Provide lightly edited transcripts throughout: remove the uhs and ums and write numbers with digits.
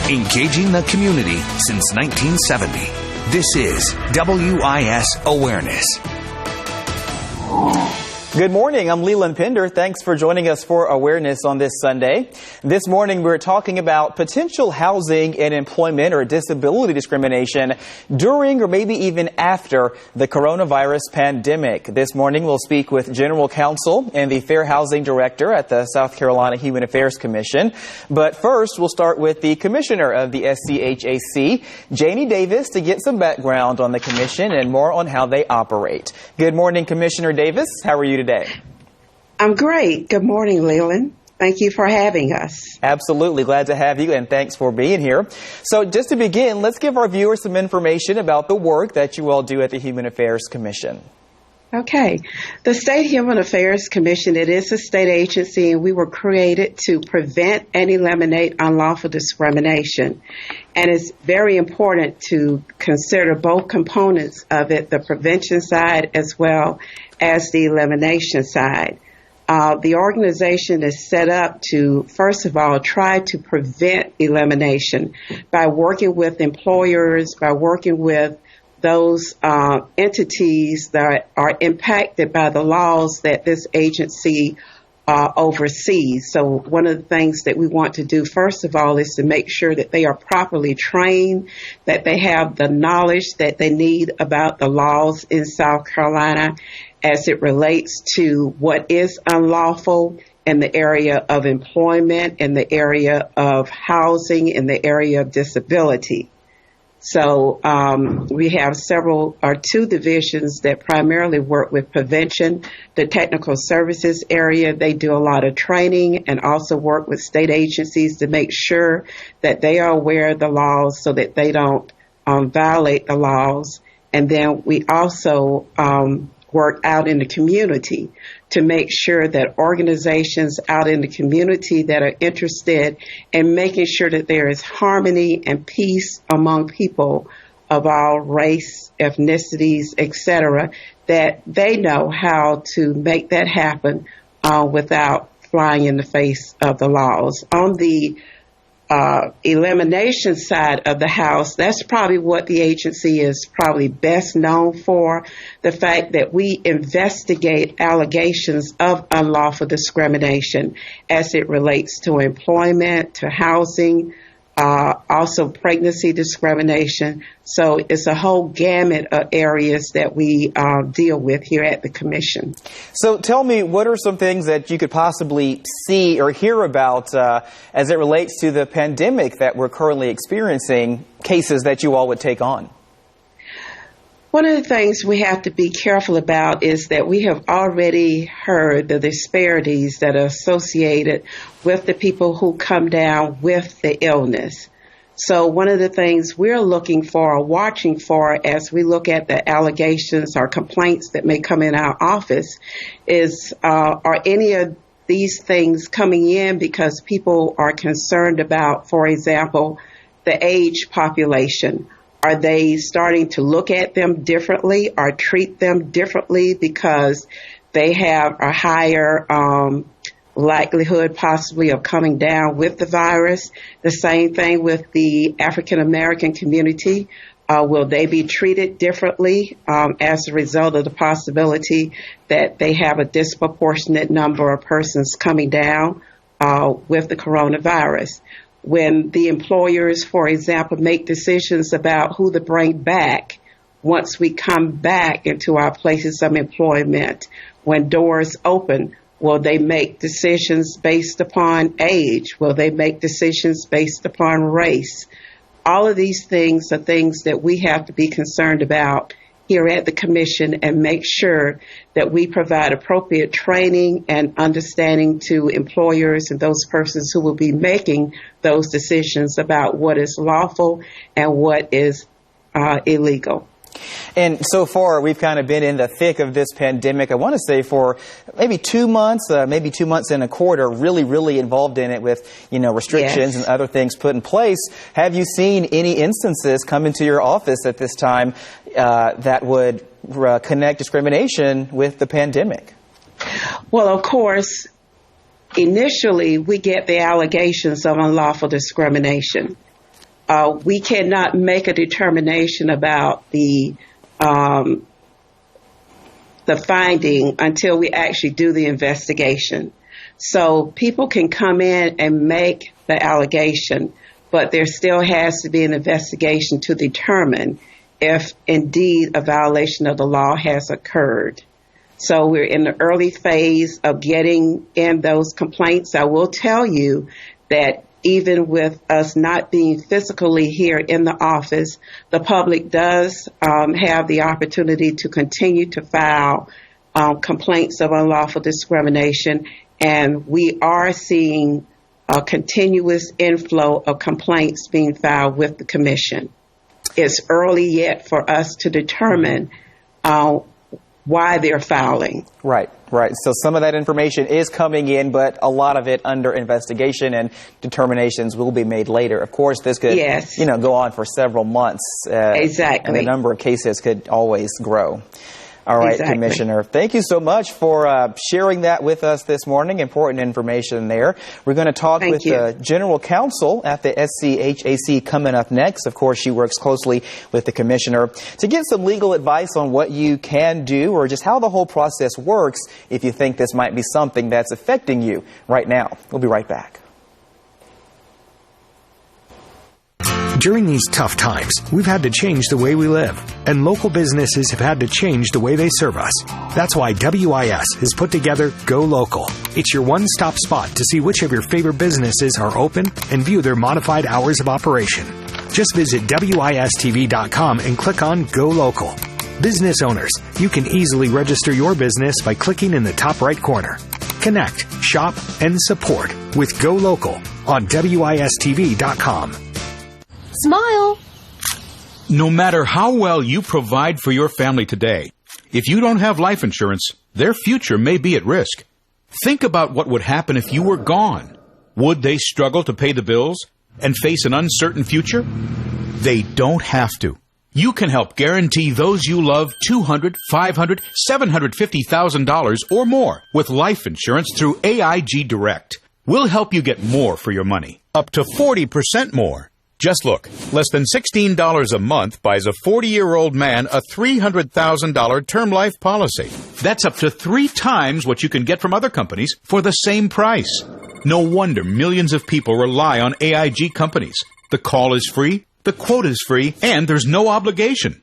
Engaging the community since 1970. This is WIS Awareness. Good morning. I'm Leland Pender. Thanks for joining us for Awareness on this Sunday. This morning, we're talking about potential housing and employment or disability discrimination during or maybe even after the coronavirus pandemic. This morning, we'll speak with General Counsel and the Fair Housing Director at the South Carolina Human Affairs Commission. But first, we'll start with the Commissioner of the SCHAC, Janie Davis, to get some background on the Commission and more on how they operate. Good morning, Commissioner Davis. How are you today? I'm great. Good morning, Leland. Thank you for having us. Absolutely. Glad to have you, and thanks for being here. So just to begin, let's give our viewers some information about the work that you all do at the Human Affairs Commission. Okay. The State Human Affairs Commission, it is a state agency, and we were created to prevent and eliminate unlawful discrimination. And it's very important to consider both components of it, the prevention side as well as the elimination side. The organization is set up to, first of all, try to prevent elimination by working with employers, by working with those entities that are impacted by the laws that this agency oversees. So one of the things that we want to do, first of all, is to make sure that they are properly trained, that they have the knowledge that they need about the laws in South Carolina as it relates to what is unlawful in the area of employment, in the area of housing, in the area of disability. So we have two divisions that primarily work with prevention. The technical services area, they do a lot of training and also work with state agencies to make sure that they are aware of the laws so that they don't violate the laws. And then we also work out in the community to make sure that organizations out in the community that are interested in making sure that there is harmony and peace among people of all race, ethnicities, etc., that they know how to make that happen without flying in the face of the laws. On the elimination side of the house, that's probably what the agency is probably best known for, the fact that we investigate allegations of unlawful discrimination as it relates to employment, to housing, also pregnancy discrimination. So it's a whole gamut of areas that we deal with here at the Commission. So tell me, what are some things that you could possibly see or hear about as it relates to the pandemic that we're currently experiencing, cases that you all would take on? One of the things we have to be careful about is that we have already heard the disparities that are associated with the people who come down with the illness. So one of the things we're looking for or watching for as we look at the allegations or complaints that may come in our office is, are any of these things coming in because people are concerned about, for example, the age population? Are they starting to look at them differently or treat them differently because they have a higher likelihood possibly of coming down with the virus? The same thing with the African American community. Will they be treated differently as a result of the possibility that they have a disproportionate number of persons coming down with the coronavirus? When the employers, for example, make decisions about who to bring back once we come back into our places of employment, when doors open, will they make decisions based upon age? Will they make decisions based upon race? All of these things are things that we have to be concerned about here at the Commission and make sure that we provide appropriate training and understanding to employers and those persons who will be making those decisions about what is lawful and what is illegal. And so far, we've kind of been in the thick of this pandemic. I want to say for maybe 2 months, maybe 2 months and a quarter, really involved in it with, restrictions and other things put in place. Have you seen any instances come into your office at this time that would connect discrimination with the pandemic? Well, of course, initially we get the allegations of unlawful discrimination. we cannot make a determination about the finding until we actually do the investigation. So people can come in and make the allegation, but there still has to be an investigation to determine if indeed a violation of the law has occurred. So we're in the early phase of getting in those complaints. I will tell you that even with us not being physically here in the office, the public does have the opportunity to continue to file complaints of unlawful discrimination, and we are seeing a continuous inflow of complaints being filed with the Commission. It's early yet for us to determine why they're filing. Right. So some of that information is coming in, but a lot of it under investigation, and determinations will be made later. Of course, this could go on for several months. Exactly. And the number of cases could always grow. All right, exactly. Commissioner, thank you so much for sharing that with us this morning. Important information there. We're going to talk with the General Counsel at the SCHAC coming up next. Of course, she works closely with the Commissioner to give some legal advice on what you can do or just how the whole process works if you think this might be something that's affecting you right now. We'll be right back. During these tough times, we've had to change the way we live, and local businesses have had to change the way they serve us. That's why WIS has put together Go Local. It's your one-stop spot to see which of your favorite businesses are open and view their modified hours of operation. Just visit WISTV.com and click on Go Local. Business owners, you can easily register your business by clicking in the top right corner. Connect, shop, and support with Go Local on WISTV.com. Smile. No matter how well you provide for your family today, if you don't have life insurance, their future may be at risk. Think about what would happen if you were gone. Would they struggle to pay the bills and face an uncertain future? They don't have to. You can help guarantee those you love $200,000, $500,000, $750,000 or more with life insurance through AIG Direct. We'll help you get more for your money, up to 40% more. Just look, less than $16 a month buys a 40-year-old man a $300,000 term life policy. That's up to 3 times what you can get from other companies for the same price. No wonder millions of people rely on AIG companies. The call is free, the quote is free, and there's no obligation.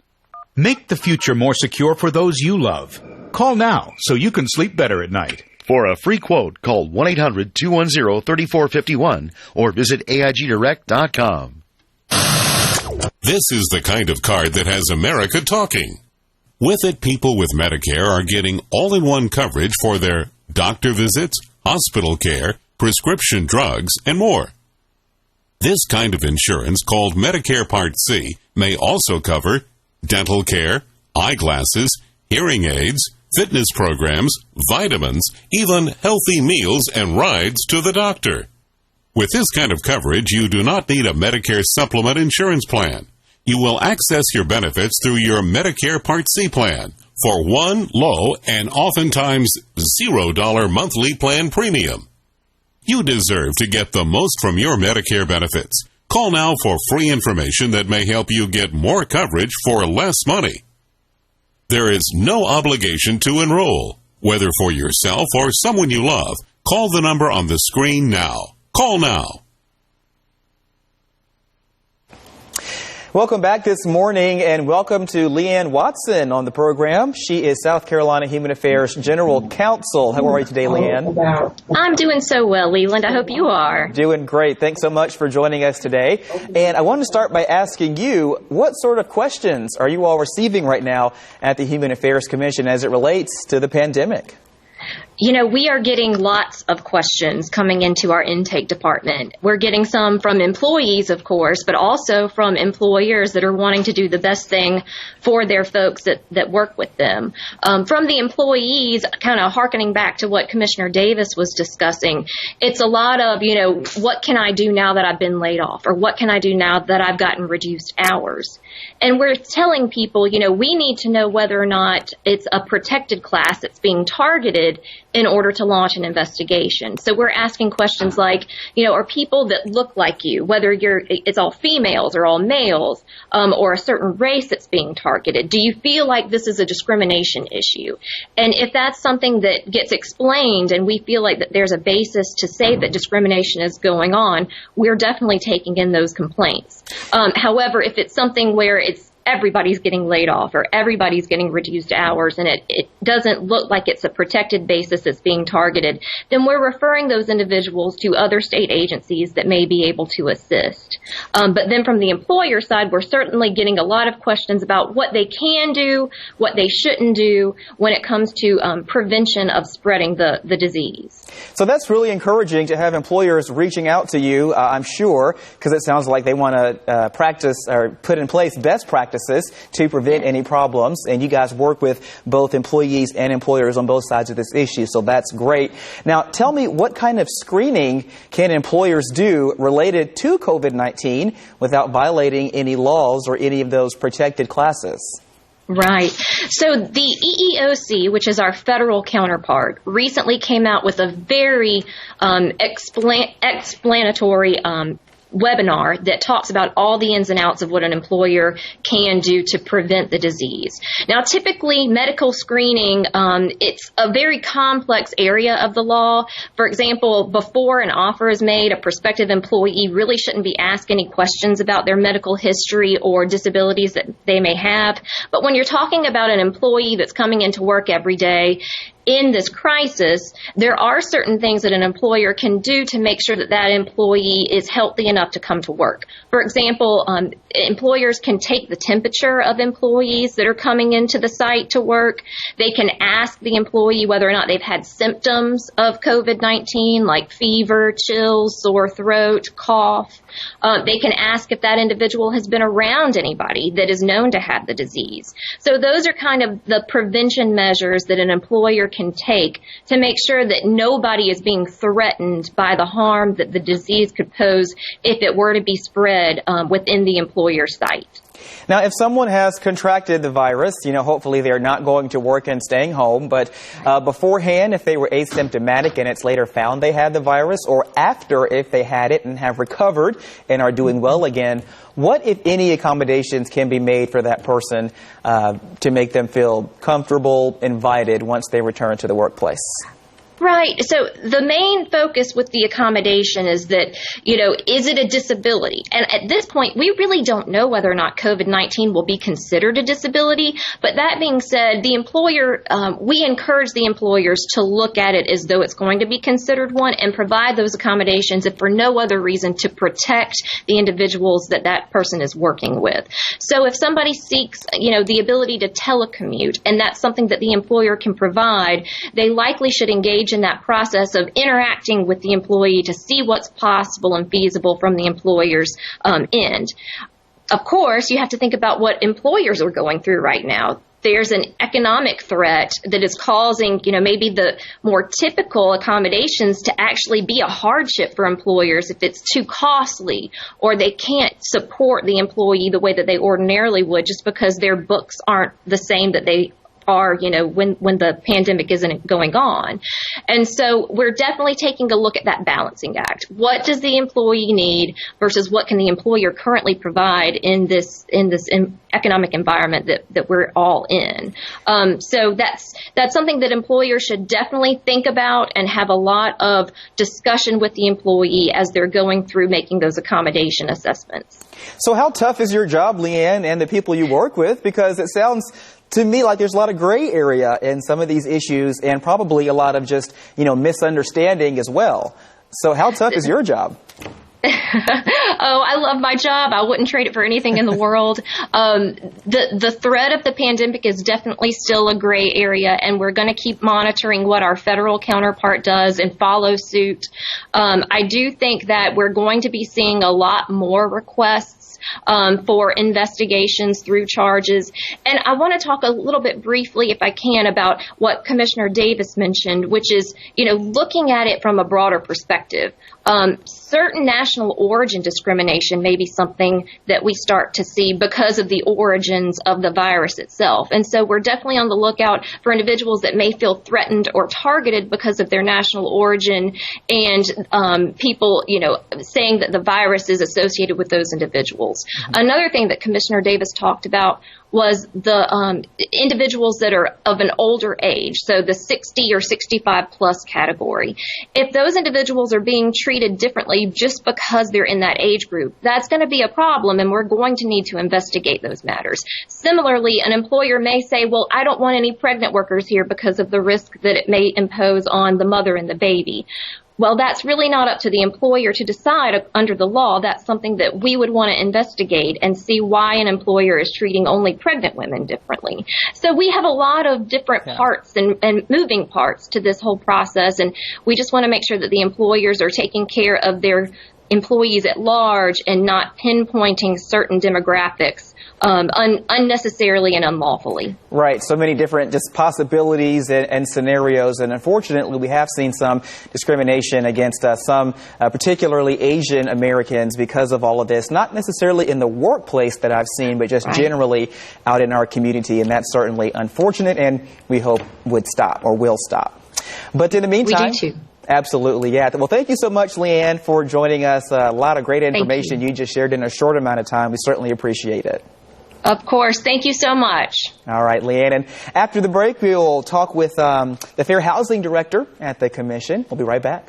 Make the future more secure for those you love. Call now so you can sleep better at night. For a free quote, call 1-800-210-3451 or visit AIGDirect.com. This is the kind of card that has America talking. With it, people with Medicare are getting all-in-one coverage for their doctor visits, hospital care, prescription drugs, and more. This kind of insurance, called Medicare Part C, may also cover dental care, eyeglasses, hearing aids, fitness programs, vitamins, even healthy meals and rides to the doctor. With this kind of coverage, you do not need a Medicare supplement insurance plan. You will access your benefits through your Medicare Part C plan for one low and oftentimes $0 monthly plan premium. You deserve to get the most from your Medicare benefits. Call now for free information that may help you get more coverage for less money. There is no obligation to enroll. Whether for yourself or someone you love, call the number on the screen now. Call now. Welcome back this morning, and welcome to Leanne Watson on the program. She is South Carolina Human Affairs General Counsel. How are you today, Leanne? I'm doing so well, Leland. I hope you are. Doing great. Thanks so much for joining us today. And I want to start by asking you, what sort of questions are you all receiving right now at the Human Affairs Commission as it relates to the pandemic? You know, we are getting lots of questions coming into our intake department. We're getting some from employees, of course, but also from employers that are wanting to do the best thing for their folks that work with them. From the employees, kind of hearkening back to what Commissioner Davis was discussing, it's a lot of, what can I do now that I've been laid off? Or what can I do now that I've gotten reduced hours? And we're telling people, we need to know whether or not it's a protected class that's being targeted in order to launch an investigation. So we're asking questions like, are people that look like you, whether it's all females or all males, or a certain race that's being targeted, do you feel like this is a discrimination issue? And if that's something that gets explained and we feel like that there's a basis to say that discrimination is going on, we're definitely taking in those complaints. However, if it's something where everybody's getting laid off or everybody's getting reduced hours and it doesn't look like it's a protected basis that's being targeted, then we're referring those individuals to other state agencies that may be able to assist. But then from the employer side, we're certainly getting a lot of questions about what they can do, what they shouldn't do when it comes to prevention of spreading the disease. So that's really encouraging to have employers reaching out to you, I'm sure, because it sounds like they want to practice or put in place best practices to prevent any problems. And you guys work with both employees and employers on both sides of this issue. So that's great. Now, tell me, what kind of screening can employers do related to COVID-19 without violating any laws or any of those protected classes? Right. So the EEOC, which is our federal counterpart, recently came out with a very explanatory webinar that talks about all the ins and outs of what an employer can do to prevent the disease. Now, typically, medical screening, it's a very complex area of the law. For example, before an offer is made, a prospective employee really shouldn't be asked any questions about their medical history or disabilities that they may have. But when you're talking about an employee that's coming into work every day, in this crisis, there are certain things that an employer can do to make sure that that employee is healthy enough to come to work. For example, employers can take the temperature of employees that are coming into the site to work. They can ask the employee whether or not they've had symptoms of COVID-19, like fever, chills, sore throat, cough. They can ask if that individual has been around anybody that is known to have the disease. So those are kind of the prevention measures that an employer can take to make sure that nobody is being threatened by the harm that the disease could pose if it were to be spread within the employer site. Now, if someone has contracted the virus, hopefully they're not going to work and staying home, but beforehand, if they were asymptomatic and it's later found they had the virus, or after if they had it and have recovered and are doing well again, what, if any, accommodations can be made for that person to make them feel comfortable, invited once they return to the workplace? Right. So the main focus with the accommodation is that, is it a disability? And at this point, we really don't know whether or not COVID-19 will be considered a disability. But that being said, the employer, we encourage the employers to look at it as though it's going to be considered one and provide those accommodations if for no other reason to protect the individuals that person is working with. So if somebody seeks, the ability to telecommute, and that's something that the employer can provide, they likely should engage in that process of interacting with the employee to see what's possible and feasible from the employer's end. Of course, you have to think about what employers are going through right now. There's an economic threat that is causing, maybe the more typical accommodations to actually be a hardship for employers if it's too costly or they can't support the employee the way that they ordinarily would just because their books aren't the same that they are, when the pandemic isn't going on. And so we're definitely taking a look at that balancing act. What does the employee need versus what can the employer currently provide in this economic environment that we're all in? So that's something that employers should definitely think about and have a lot of discussion with the employee as they're going through making those accommodation assessments. So how tough is your job, Leanne, and the people you work with? Because it sounds to me like there's a lot of gray area in some of these issues and probably a lot of just, misunderstanding as well. So how tough is your job? Oh, I love my job. I wouldn't trade it for anything in the world. The threat of the pandemic is definitely still a gray area, and we're going to keep monitoring what our federal counterpart does and follow suit. I do think that we're going to be seeing a lot more requests for investigations through charges. And I want to talk a little bit briefly, if I can, about what Commissioner Davis mentioned, which is, looking at it from a broader perspective. Certain national origin discrimination may be something that we start to see because of the origins of the virus itself. And so we're definitely on the lookout for individuals that may feel threatened or targeted because of their national origin, and people, saying that the virus is associated with those individuals. Another thing that Commissioner Davis talked about was the individuals that are of an older age, so the 60 or 65 plus category. If those individuals are being treated differently just because they're in that age group, that's going to be a problem, and we're going to need to investigate those matters. Similarly, an employer may say, well, I don't want any pregnant workers here because of the risk that it may impose on the mother and the baby. Well, that's really not up to the employer to decide under the law. That's something that we would want to investigate and see why an employer is treating only pregnant women differently. So we have a lot of different parts and moving parts to this whole process, and we just want to make sure that the employers are taking care of their employees at large and not pinpointing certain demographics unnecessarily and unlawfully. Right. So many different just possibilities and scenarios. And unfortunately, we have seen some discrimination against some particularly Asian Americans because of all of this. Not necessarily in the workplace that I've seen, but just generally out in our community. And that's certainly unfortunate, and we hope would stop or will stop. But in the meantime... We do too. Absolutely, yeah. Well, thank you so much, Leanne, for joining us. A lot of great information you just shared in a short amount of time. We certainly appreciate it. Of course. Thank you so much. All right, Leanne. And after the break, we will talk with the Fair Housing Director at the Commission. We'll be right back.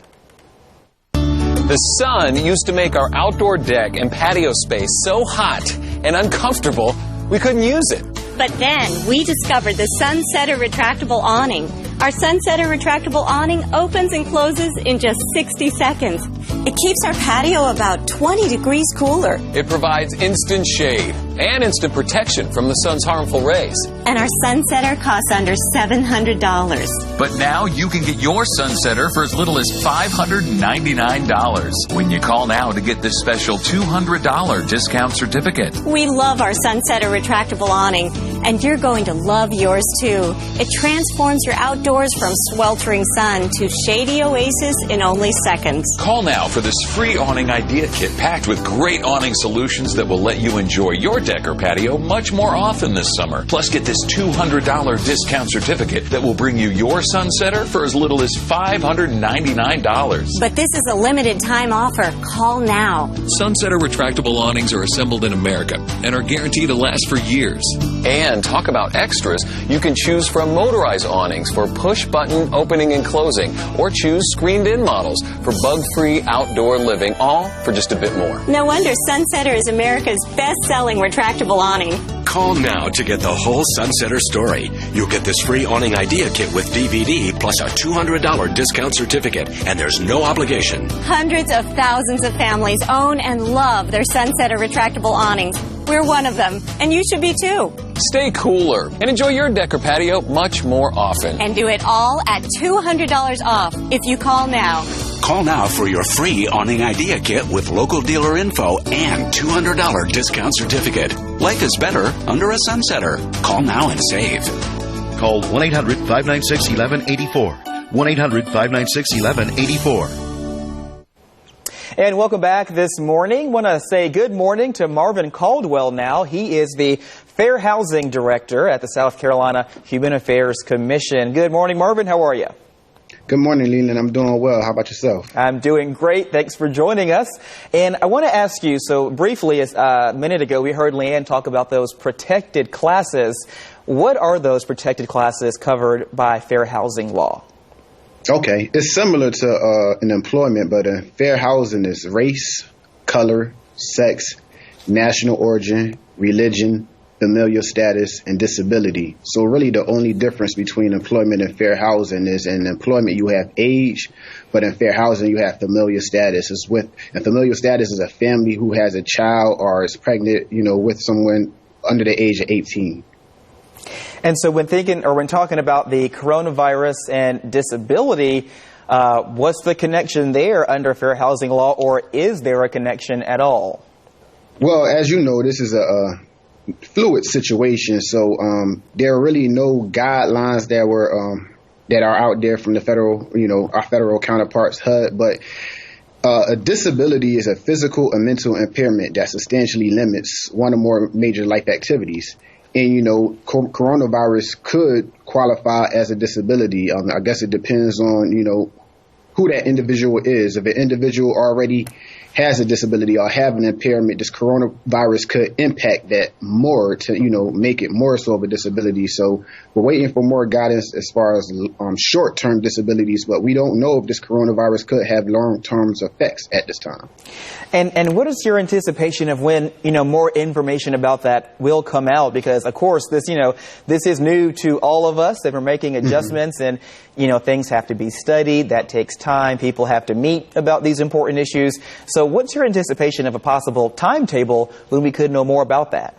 The sun used to make our outdoor deck and patio space so hot and uncomfortable, we couldn't use it. But then we discovered the Sunsetter retractable awning. Our Sunsetter retractable awning opens and closes in just 60 seconds. It keeps our patio about 20 degrees cooler. It provides instant shade and instant protection from the sun's harmful rays. And our Sunsetter costs under $700. But now you can get your Sunsetter for as little as $599 when you call now to get this special $200 discount certificate. We love our Sunsetter retractable awning, and you're going to love yours too. It transforms your outdoors from sweltering sun to shady oasis in only seconds. Call now for this free awning idea kit packed with great awning solutions that will let you enjoy your deck or patio much more often this summer. Plus, get this $200 discount certificate that will bring you your Sunsetter for as little as $599. But this is a limited time offer. Call now. Sunsetter retractable awnings are assembled in America and are guaranteed to last for years. And talk about extras. You can choose from motorized awnings for push-button opening and closing, or choose screened-in models for bug-free outdoor living, all for just a bit more. No wonder Sunsetter is America's best-selling retractable awning. Call now to get the whole Sunsetter story. You'll get this free awning idea kit with DVD plus a $200 discount certificate, and there's no obligation. Hundreds of thousands of families own and love their Sunsetter retractable awnings. We're one of them, and you should be too. Stay cooler and enjoy your deck or patio much more often. And do it all at $200 off if you call now. Call now for your free awning idea kit with local dealer info and $200 discount certificate. Life is better under a Sunsetter. Call now and save. Call 1-800-596-1184. 1-800-596-1184. And welcome back this morning. Want to say good morning to Marvin Caldwell now. He is the Fair Housing Director at the South Carolina Human Affairs Commission. Good morning, Marvin. How are you? Good morning, Leland. I'm doing well. How about yourself? I'm doing great. Thanks for joining us. And I want to ask you, so briefly, a minute ago, we heard Leanne talk about those protected classes. What are those protected classes covered by fair housing law? Okay. It's similar to in employment, but in fair housing is race, color, sex, national origin, religion, familial status, and disability. So really the only difference between employment and fair housing is in employment you have age, but in fair housing you have familial status. And familial status is a family who has a child or is pregnant, with someone under the age of 18. And so when talking about the coronavirus and disability, what's the connection there under fair housing law, or is there a connection at all? Well, as you know, this is a fluid situation, so there are really no guidelines that are out there from the federal, our federal counterparts, HUD, but a disability is a physical or mental impairment that substantially limits one or more major life activities. And, coronavirus could qualify as a disability. I guess it depends on, who that individual is. If an individual already has a disability or have an impairment, this coronavirus could impact that more to, make it more so of a disability. So we're waiting for more guidance as far as short-term disabilities, but we don't know if this coronavirus could have long-term effects at this time. And what is your anticipation of when, more information about that will come out? Because, of course, this is new to all of us, and we're making adjustments, and, things have to be studied. That takes time. People have to meet about these important issues. So what's your anticipation of a possible timetable when we could know more about that?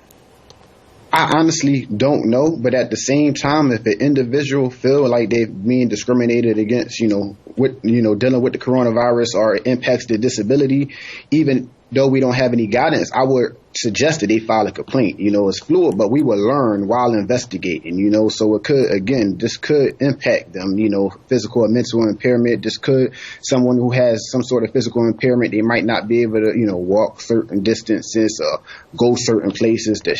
I honestly don't know, but at the same time, if an individual feel like they're being discriminated against, dealing with the coronavirus or it impacts their disability, even though we don't have any guidance, I would suggest that they file a complaint. It's fluid, but we will learn while investigating, so this could impact them, physical or mental impairment. This could, someone who has some sort of physical impairment, they might not be able to, walk certain distances or go certain places to,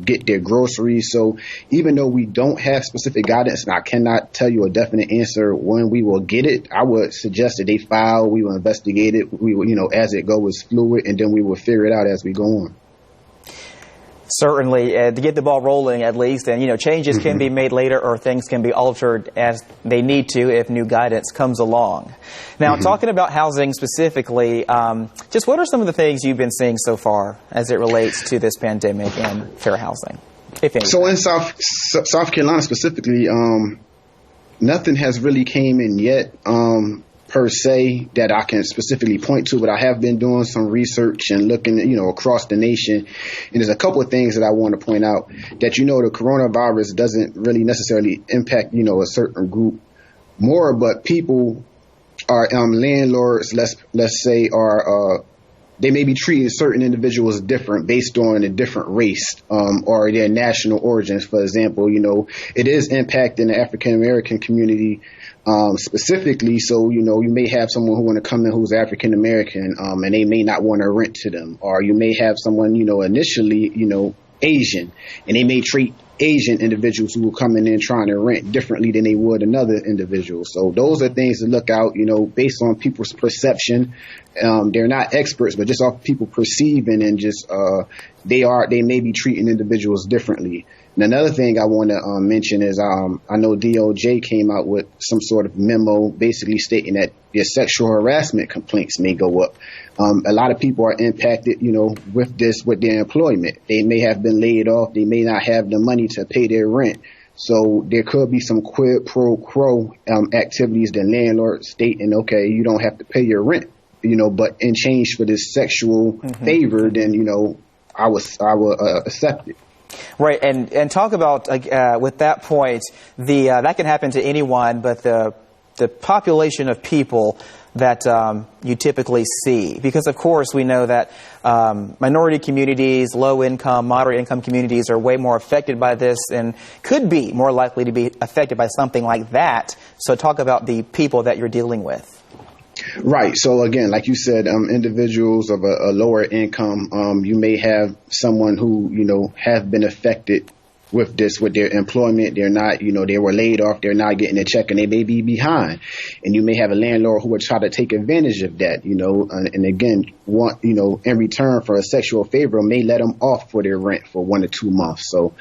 get their groceries. So even though we don't have specific guidance, and I cannot tell you a definite answer when we will get it, I would suggest that they file, we will investigate it, we will, as it goes, fluid, and then we will figure it out as we go on. Certainly, to get the ball rolling at least, and changes can be made later or things can be altered as they need to if new guidance comes along. Now, talking about housing specifically, just what are some of the things you've been seeing so far as it relates to this pandemic and fair housing, if anything? So in South Carolina specifically, nothing has really came in yet. Per se that I can specifically point to, but I have been doing some research and looking, across the nation. And there's a couple of things that I want to point out that, the coronavirus doesn't really necessarily impact, a certain group more, but people are, landlords, let's say, are, they may be treating certain individuals different based on a different race, or their national origins. For example, it is impacting the African American community, specifically. So, you may have someone who want to come in who's African American, and they may not want to rent to them. Or you may have someone, initially, Asian, and they may treat Asian individuals who will come in and trying to rent differently than they would another individual. So those are things to look out, based on people's perception. They're not experts, but just off people perceiving and just, they may be treating individuals differently. And another thing I want to mention is I know DOJ came out with some sort of memo basically stating that their sexual harassment complaints may go up. A lot of people are impacted, with their employment. They may have been laid off. They may not have the money to pay their rent. So there could be some quid pro quo activities that landlords stating, okay, you don't have to pay your rent, but in change for this sexual favor, then, I would accept it. Right, and talk about with that point, that can happen to anyone, but the population of people that you typically see, because of course we know that minority communities, low income, moderate income communities are way more affected by this and could be more likely to be affected by something like that. So talk about the people that you're dealing with. Right. So again, like you said, individuals of a lower income, you may have someone who, have been affected with their employment. They're not, they were laid off. They're not getting a check and they may be behind. And you may have a landlord who would try to take advantage of that, and again, in return for a sexual favor, may let them off for their rent for 1 to 2 months. So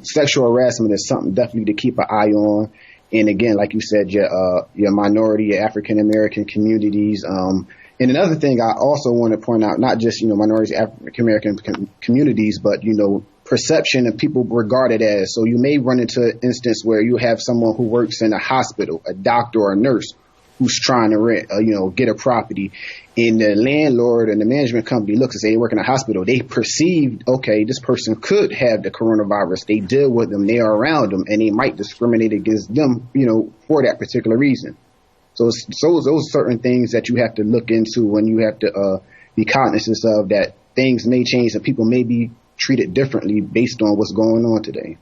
sexual harassment is something definitely to keep an eye on. And again, like you said, your minority, your African American communities. And another thing I also want to point out, not just, minorities, African American communities, but, perception of people regarded as. So you may run into an instance where you have someone who works in a hospital, a doctor or a nurse, who's trying to rent, get a property. And the landlord and the management company looks and say they work in a hospital. They perceived, okay, this person could have the coronavirus. They deal with them. They are around them, and they might discriminate against them, for that particular reason. So those certain things that you have to look into when you have to be cognizant of that things may change and people may be treated differently based on what's going on today.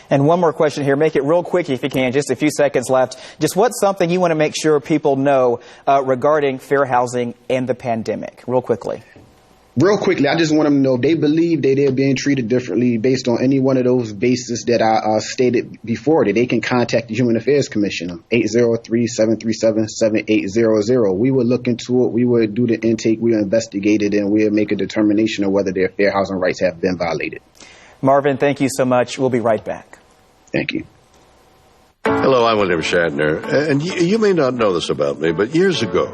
And one more question here. Make it real quick if you can. Just a few seconds left. Just what's something you want to make sure people know regarding fair housing and the pandemic? Real quickly. Real quickly, I just want them to know if they believe that they're being treated differently based on any one of those bases that I stated before, that they can contact the Human Affairs Commissioner, 803-737-7800. We will look into it. We will do the intake. We will investigate it, and we'll make a determination of whether their fair housing rights have been violated. Marvin, thank you so much. We'll be right back. Thank you. Hello, I'm William Shatner, and you may not know this about me, but years ago,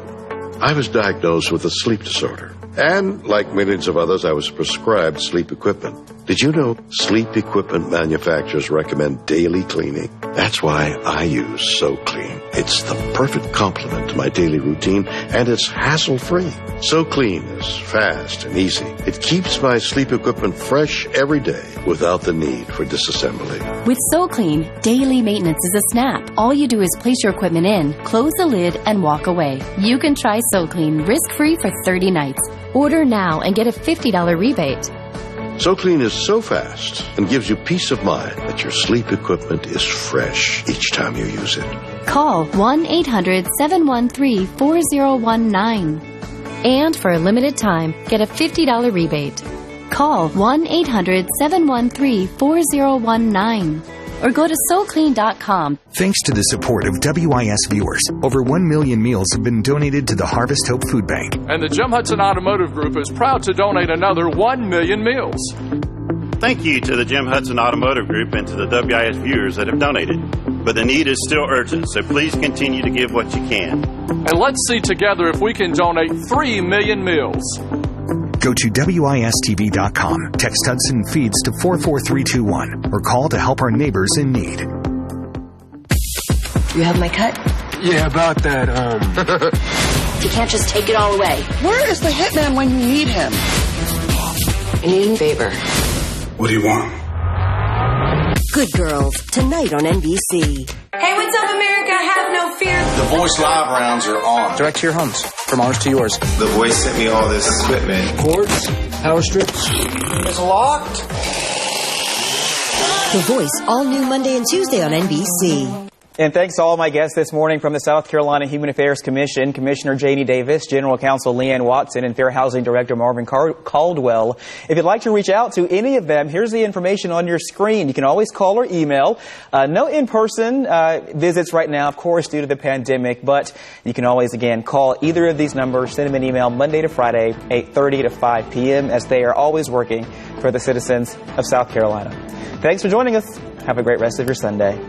I was diagnosed with a sleep disorder. And like millions of others, I was prescribed sleep equipment. Did you know sleep equipment manufacturers recommend daily cleaning? That's why I use So Clean. It's the perfect complement to my daily routine, and it's hassle-free. So Clean is fast and easy. It keeps my sleep equipment fresh every day without the need for disassembly. With So Clean, daily maintenance is a snap. All you do is place your equipment in, close the lid, and walk away. You can try So Clean risk-free for 30 nights. Order now and get a $50 rebate. So Clean is so fast and gives you peace of mind that your sleep equipment is fresh each time you use it. Call 1-800-713-4019. And for a limited time, get a $50 rebate. Call 1-800-713-4019. Or go to SoClean.com. Thanks to the support of WIS viewers, over 1 million meals have been donated to the Harvest Hope Food Bank. And the Jim Hudson Automotive Group is proud to donate another 1 million meals. Thank you to the Jim Hudson Automotive Group and to the WIS viewers that have donated. But the need is still urgent, so please continue to give what you can. And let's see together if we can donate 3 million meals. Go to WISTV.com, text Hudson Feeds to 44321, or call to help our neighbors in need. You have my cut? Yeah, about that, You can't just take it all away. Where is the hitman when you need him? I need a favor. What do you want? Good Girls, tonight on NBC. Hey, what's up, America? Have no fear. The Voice Live rounds are on. Direct to your homes, from ours to yours. The Voice sent me all this equipment. Cords, power strips. It's locked. The Voice, all new Monday and Tuesday on NBC. And thanks to all my guests this morning from the South Carolina Human Affairs Commission, Commissioner Janie Davis, General Counsel Leanne Watson, and Fair Housing Director Marvin Caldwell. If you'd like to reach out to any of them, here's the information on your screen. You can always call or email. No in-person visits right now, of course, due to the pandemic, but you can always, again, call either of these numbers, send them an email Monday to Friday, 8:30 to 5 p.m., as they are always working for the citizens of South Carolina. Thanks for joining us. Have a great rest of your Sunday.